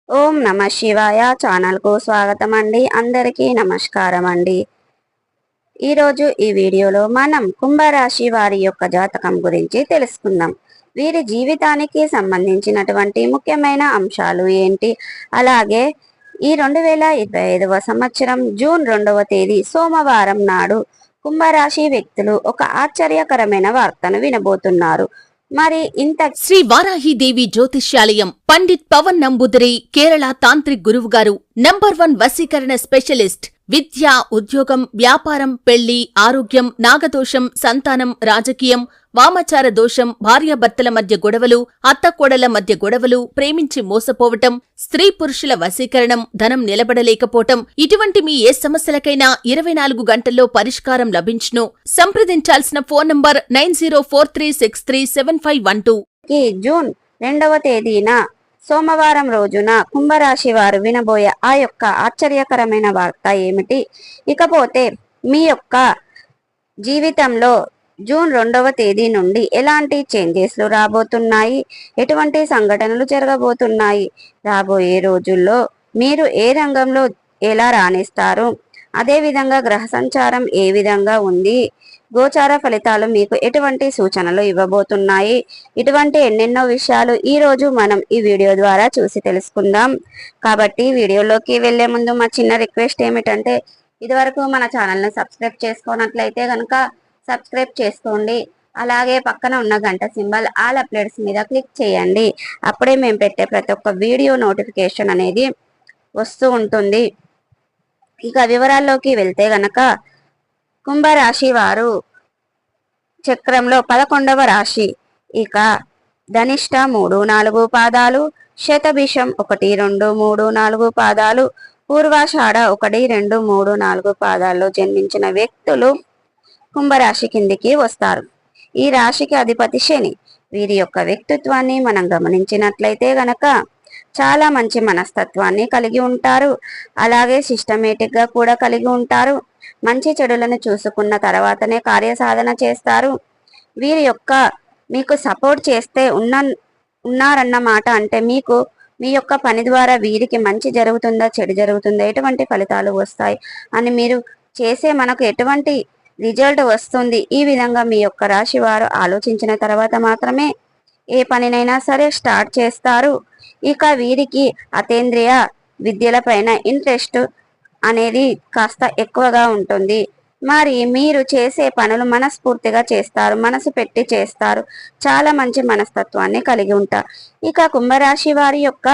ఓం నమ శివాయ ఛానల్కు స్వాగతం అండి. అందరికీ నమస్కారం అండి. ఈరోజు ఈ వీడియోలో మనం కుంభరాశి వారి యొక్క జాతకం గురించి తెలుసుకుందాం. వీరి జీవితానికి సంబంధించినటువంటి ముఖ్యమైన అంశాలు ఏంటి, అలాగే ఈ 2025వ సంవత్సరం జూన్ 2వ తేదీ సోమవారం నాడు కుంభరాశి వ్యక్తులు ఒక ఆశ్చర్యకరమైన వార్తను వినబోతున్నారు. మరి ఇంత శ్రీ వారాహిదేవి జ్యోతిష్యాలయం పండిత్ పవన్ నంబూదిరి కేరళ తాంత్రిక్ గురువు గారు నంబర్ 1 వశీకరణ స్పెషలిస్ట్. విద్య, ఉద్యోగం, వ్యాపారం, పెళ్లి, ఆరోగ్యం, నాగదోషం, సంతానం, రాజకీయం, వామాచార దోషం, భార్యాభర్తల మధ్య గొడవలు, అత్తకోడల మధ్య గొడవలు, ప్రేమించి మోసపోవటం, స్త్రీ పురుషుల వశీకరణం, ధనం నిలబడలేకపోవటం, ఇటువంటి మీ ఏ సమస్యలకైనా 24 గంటల్లో పరిష్కారం లభించును. సంప్రదించాల్సిన ఫోన్ నంబర్ 9043637512. జూన్ 2వ తేదీన సోమవారం రోజున కుంభరాశి వారు వినబోయే ఆ యొక్క ఆశ్చర్యకరమైన వార్త ఏమిటి? ఇకపోతే మీ యొక్క జీవితంలో జూన్ 2వ తేదీ నుండి ఎలాంటి చేంజెస్లు రాబోతున్నాయి, ఎటువంటి సంఘటనలు జరగబోతున్నాయి, రాబోయే రోజుల్లో మీరు ఏ రంగంలో ఎలా రాణిస్తారు, అదేవిధంగా గ్రహ సంచారం ఏ విధంగా ఉంది, గోచార ఫలితాలు మీకు ఎటువంటి సూచనలు ఇవ్వబోతున్నాయి, ఇటువంటి ఎన్నెన్నో విషయాలు ఈ రోజు మనం ఈ వీడియో ద్వారా చూసి తెలుసుకుందాం. కాబట్టి వీడియోలోకి వెళ్లే ముందు మా చిన్న రిక్వెస్ట్ ఏమిటంటే, ఇదివరకు మన ఛానల్ని సబ్స్క్రైబ్ చేసుకున్నట్లయితే కనుక సబ్స్క్రైబ్ చేసుకోండి. అలాగే పక్కన ఉన్న గంట సింబల్ ఆల్ అప్డేట్స్ మీద క్లిక్ చేయండి. అప్పుడే మేము పెట్టే ప్రతి ఒక్క వీడియో నోటిఫికేషన్ అనేది వస్తూ ఉంటుంది. ఇక వివరాల్లోకి వెళ్తే గనక కుంభరాశి వారు చక్రంలో 11వ రాశి. ఇక ధనిష్ట 3, 4 పాదాలు, శతభిషం 1, 2, 3, 4 పాదాలు, పూర్వాషాఢ 1, 2, 3, 4 పాదాల్లో జన్మించిన వ్యక్తులు కుంభరాశి కిందికి వస్తారు. ఈ రాశికి అధిపతి శని. వీరి యొక్క వ్యక్తిత్వాన్ని మనం గమనించినట్లయితే గనక చాలా మంచి మనస్తత్వాన్ని కలిగి ఉంటారు. అలాగే సిస్టమేటిక్ గా కూడా కలిగి ఉంటారు. మంచి చెడులను చూసుకున్న తర్వాతనే కార్యసాధన చేస్తారు. వీరి యొక్క మీకు సపోర్ట్ చేస్తే ఉన్నారన్నమాట. అంటే మీకు మీ యొక్క పని ద్వారా వీరికి మంచి జరుగుతుందా, చెడు జరుగుతుందా, ఎటువంటి ఫలితాలు వస్తాయి అని మీరు చేసే మనకు ఎటువంటి రిజల్ట్ వస్తుంది, ఈ విధంగా మీ యొక్క రాశి వారు ఆలోచించిన తర్వాత మాత్రమే ఏ పనినైనా సరే స్టార్ట్ చేస్తారు. ఇక వీరికి అతేంద్రియ విద్యలపైన ఇంట్రెస్ట్ అనేది కాస్త ఎక్కువగా ఉంటుంది. మరి మీరు చేసే పనులు మనస్ఫూర్తిగా చేస్తారు, మనసు పెట్టి చేస్తారు, చాలా మంచి మనస్తత్వాన్ని కలిగి ఉంటారు. ఇక కుంభరాశి వారి యొక్క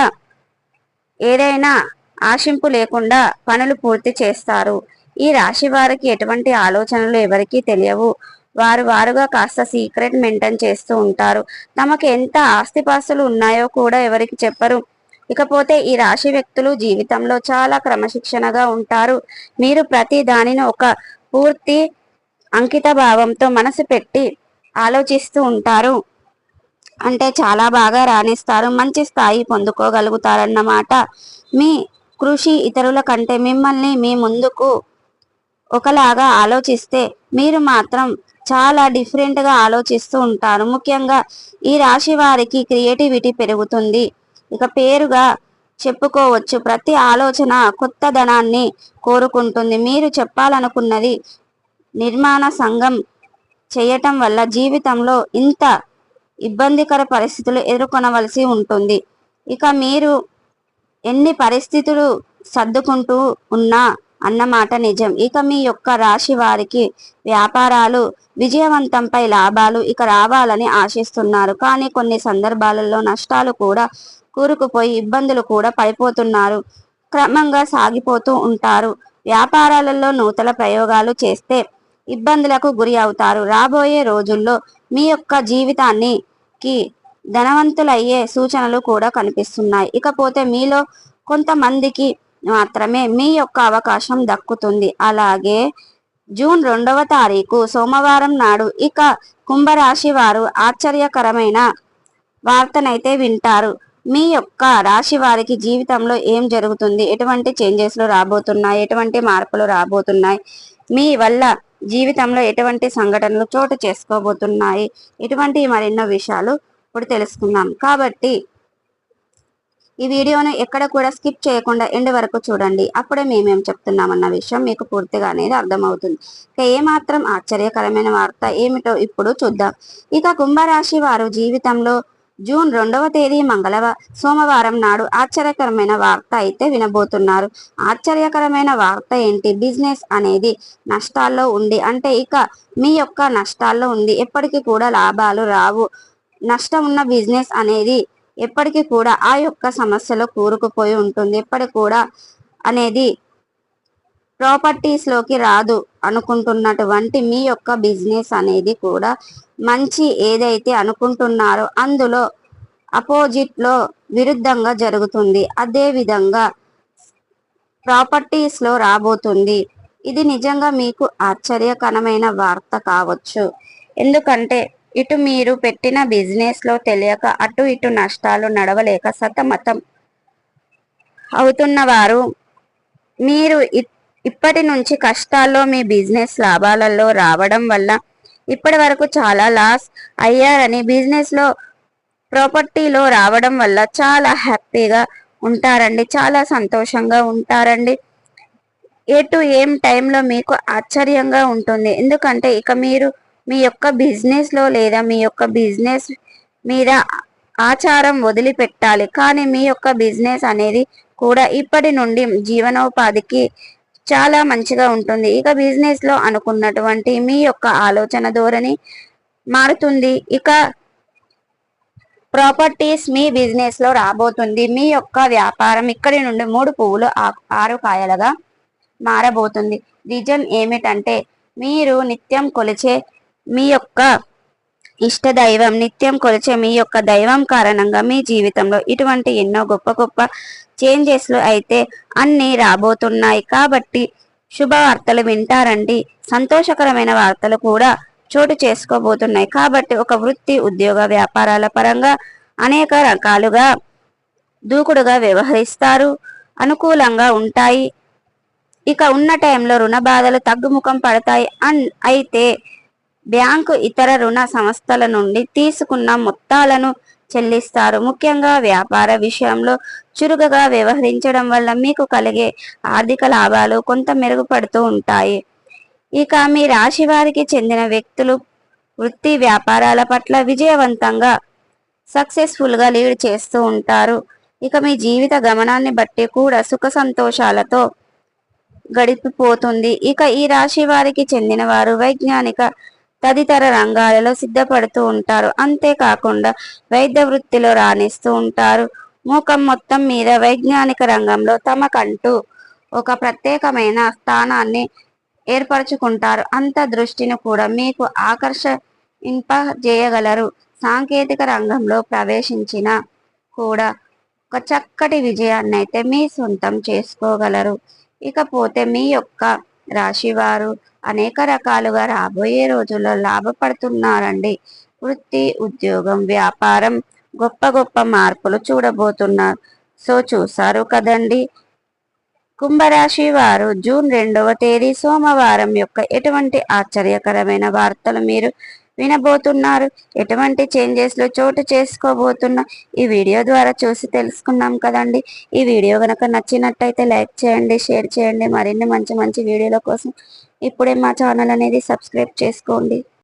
ఏదైనా ఆశింపు లేకుండా పనులు పూర్తి చేస్తారు. ఈ రాశి వారికి ఎటువంటి ఆలోచనలు ఎవరికీ తెలియవు. వారుగా కాస్త సీక్రెట్ మెయింటైన్ చేస్తూ ఉంటారు. తమకు ఎంత ఆస్తిపాస్తులు ఉన్నాయో కూడా ఎవరికి చెప్పరు. ఇకపోతే ఈ రాశి వ్యక్తులు జీవితంలో చాలా క్రమశిక్షణగా ఉంటారు. మీరు ప్రతి దానిని ఒక పూర్తి అంకిత భావంతో మనసు పెట్టి ఆలోచిస్తూ ఉంటారు. అంటే చాలా బాగా రాణిస్తారు, మంచి స్థాయి పొందుకోగలుగుతారన్నమాట. మీ కృషి ఇతరుల కంటే మిమ్మల్ని మీ ముందుకు ఒకలాగా ఆలోచిస్తే మీరు మాత్రం చాలా డిఫరెంట్గా ఆలోచిస్తూ ఉంటారు. ముఖ్యంగా ఈ రాశి వారికి క్రియేటివిటీ పెరుగుతుంది. ఇక పేరుగా చెప్పుకోవచ్చు. ప్రతి ఆలోచన కొత్తదనాన్ని కోరుకుంటుంది. మీరు చెప్పాలనుకున్నది నిర్మాణ సంఘం చేయటం వల్ల జీవితంలో ఇంత ఇబ్బందికర పరిస్థితులు ఎదుర్కొనవలసి ఉంటుంది. ఇక మీరు ఎన్ని పరిస్థితులు సర్దుకుంటూ ఉన్నా అన్నమాట నిజం. ఇక మీ యొక్క రాశి వారికి వ్యాపారాలు విజయవంతంపై లాభాలు ఇక రావాలని ఆశిస్తున్నారు. కానీ కొన్ని సందర్భాలలో నష్టాలు కూడా కూరుకుపోయి ఇబ్బందులు కూడా పడిపోతున్నారు. క్రమంగా సాగిపోతూ ఉంటారు. వ్యాపారాలలో నూతన ప్రయోగాలు చేస్తే ఇబ్బందులకు గురి అవుతారు. రాబోయే రోజుల్లో మీ యొక్క జీవితానికి ధనవంతులయ్యే సూచనలు కూడా కనిపిస్తున్నాయి. ఇకపోతే మీలో కొంతమందికి మాత్రమే మీ యొక్క అవకాశం దక్కుతుంది. అలాగే జూన్ 2వ తారీఖు సోమవారం నాడు ఇక కుంభరాశి వారు ఆశ్చర్యకరమైన వార్తనైతే వింటారు. మీ యొక్క రాశి వారికి జీవితంలో ఏం జరుగుతుంది, ఎటువంటి చేంజెస్లు రాబోతున్నాయి, ఎటువంటి మార్పులు రాబోతున్నాయి, మీ వల్ల జీవితంలో ఎటువంటి సంఘటనలు చోటు చేసుకోబోతున్నాయి, ఇటువంటి మరెన్నో విషయాలు ఇప్పుడు తెలుసుకుందాం. కాబట్టి ఈ వీడియోను ఎక్కడ కూడా స్కిప్ చేయకుండా ఎండ్ వరకు చూడండి. అప్పుడే మేమేం చెప్తున్నామన్న విషయం మీకు పూర్తిగా అనేది అర్థమవుతుంది. ఇక ఏమాత్రం ఆశ్చర్యకరమైన వార్త ఏమిటో ఇప్పుడు చూద్దాం. ఇక కుంభరాశి వారు జీవితంలో జూన్ 2వ తేదీ సోమవారం నాడు ఆశ్చర్యకరమైన వార్త అయితే వినబోతున్నారు. ఆశ్చర్యకరమైన వార్త ఏంటి? బిజినెస్ అనేది నష్టాల్లో ఉంది అంటే ఇక మీ యొక్క నష్టాల్లో ఉంది. ఎప్పటికీ కూడా లాభాలు రావు. నష్టం ఉన్న బిజినెస్ అనేది ఎప్పటికీ కూడా ఆ యొక్క సమస్యలో కూరుకుపోయి ఉంటుంది. ఎప్పటికి కూడా అనేది ప్రాపర్టీస్ లోకి రాదు అనుకుంటున్నటువంటి మీ యొక్క బిజినెస్ అనేది కూడా మంచి ఏదైతే అనుకుంటున్నారో అందులో అపోజిట్ లో విరుద్ధంగా జరుగుతుంది. అదే విధంగా ప్రాపర్టీస్ లో రాబోతుంది. ఇది నిజంగా మీకు ఆశ్చర్యకరమైన వార్త కావచ్చు. ఎందుకంటే ఇటు మీరు పెట్టిన బిజినెస్ లో తెలియక అటు ఇటు నష్టాలు నడవలేక సతమతం అవుతున్నవారు మీరు ఇప్పటి నుంచి కష్టాల్లో మీ బిజినెస్ లాభాలలో రావడం వల్ల ఇప్పటి వరకు చాలా లాస్ అయ్యారని, బిజినెస్ లో ప్రాపర్టీలో రావడం వల్ల చాలా హ్యాపీగా ఉంటారండి, చాలా సంతోషంగా ఉంటారండి. ఏం టైంలో మీకు ఆశ్చర్యంగా ఉంటుంది. ఎందుకంటే ఇక మీరు మీ యొక్క బిజినెస్ లో లేదా మీ యొక్క బిజినెస్ మీద ఆచారం వదిలిపెట్టాలి. కానీ మీ యొక్క బిజినెస్ అనేది కూడా ఇప్పటి నుండి జీవనోపాధికి చాలా మంచిగా ఉంటుంది. ఇక బిజినెస్ లో అనుకున్నటువంటి మీ యొక్క ఆలోచన ధోరణి మారుతుంది. ఇక ప్రాపర్టీస్ మీ బిజినెస్ లో రాబోతుంది. మీ యొక్క వ్యాపారం ఇక్కడి నుండి 3 పువ్వులు 6 కాయలుగా మారబోతుంది. రీజన్ ఏమిటంటే మీరు నిత్యం కొలిచే మీ యొక్క ఇష్ట దైవం, నిత్యం కొలిచే మీ యొక్క దైవం కారణంగా మీ జీవితంలో ఇటువంటి ఎన్నో గొప్ప గొప్ప చేంజెస్లు అయితే అన్ని రాబోతున్నాయి. కాబట్టి శుభవార్తలు వింటారండి. సంతోషకరమైన వార్తలు కూడా చోటు చేసుకోబోతున్నాయి. కాబట్టి ఒక వృత్తి, ఉద్యోగ, వ్యాపారాల పరంగా అనేక రకాలుగా దూకుడుగా వ్యవహరిస్తారు. అనుకూలంగా ఉంటాయి. ఇక ఉన్న టైంలో రుణ బాధలు తగ్గుముఖం పడతాయి. అయితే బ్యాంకు ఇతర రుణ సంస్థల నుండి తీసుకున్న మొత్తాలను చెల్లిస్తారు. ముఖ్యంగా వ్యాపార విషయంలో చురుకుగా వ్యవహరించడం వల్ల మీకు కలిగే ఆర్థిక లాభాలు కొంత మెరుగుపడుతూ ఉంటాయి. ఇక మీ రాశి వారికి చెందిన వ్యక్తులు వృత్తి వ్యాపారాల పట్ల విజయవంతంగా సక్సెస్ఫుల్ గా లీడ్ చేస్తూ ఉంటారు. ఇక మీ జీవిత గమనాన్ని బట్టి కూడా సుఖ సంతోషాలతో గడిపిపోతుంది. ఇక ఈ రాశి వారికి చెందిన వారు వైజ్ఞానిక తదితర రంగాలలో సిద్ధపడుతూ ఉంటారు. అంతేకాకుండా వైద్య వృత్తిలో రాణిస్తూ ఉంటారు. ముఖం మొత్తం మీద వైజ్ఞానిక రంగంలో తమకంటూ ఒక ప్రత్యేకమైన స్థానాన్ని ఏర్పరచుకుంటారు. అంత దృష్టిని కూడా మీకు ఆకర్షింపజేయగలరు. సాంకేతిక రంగంలో ప్రవేశించిన కూడా ఒక చక్కటి విజయాన్ని అయితే మీ సొంతం చేసుకోగలరు. ఇకపోతే మీ యొక్క రాశివారు అనేక రకాలుగా రాబోయే రోజుల్లో లాభపడుతున్నారండి. వృత్తి, ఉద్యోగం, వ్యాపారం గొప్ప గొప్ప మార్పులు చూడబోతున్నారు. సో చూసారు కదండి, కుంభరాశి వారు జూన్ 2వ తేదీ సోమవారం యొక్క ఎటువంటి ఆశ్చర్యకరమైన వార్తలు మీరు వినబోతున్నారు, ఎటువంటి చేంజెస్లు చోటు చేసుకోబోతున్నా ఈ వీడియో ద్వారా చూసి తెలుసుకున్నాం కదండి. ఈ వీడియో కనుక నచ్చినట్టయితే లైక్ చేయండి, షేర్ చేయండి. మరిన్ని మంచి మంచి వీడియోల కోసం ఇప్పుడే మా ఛానల్ అనేది సబ్స్క్రైబ్ చేసుకోండి.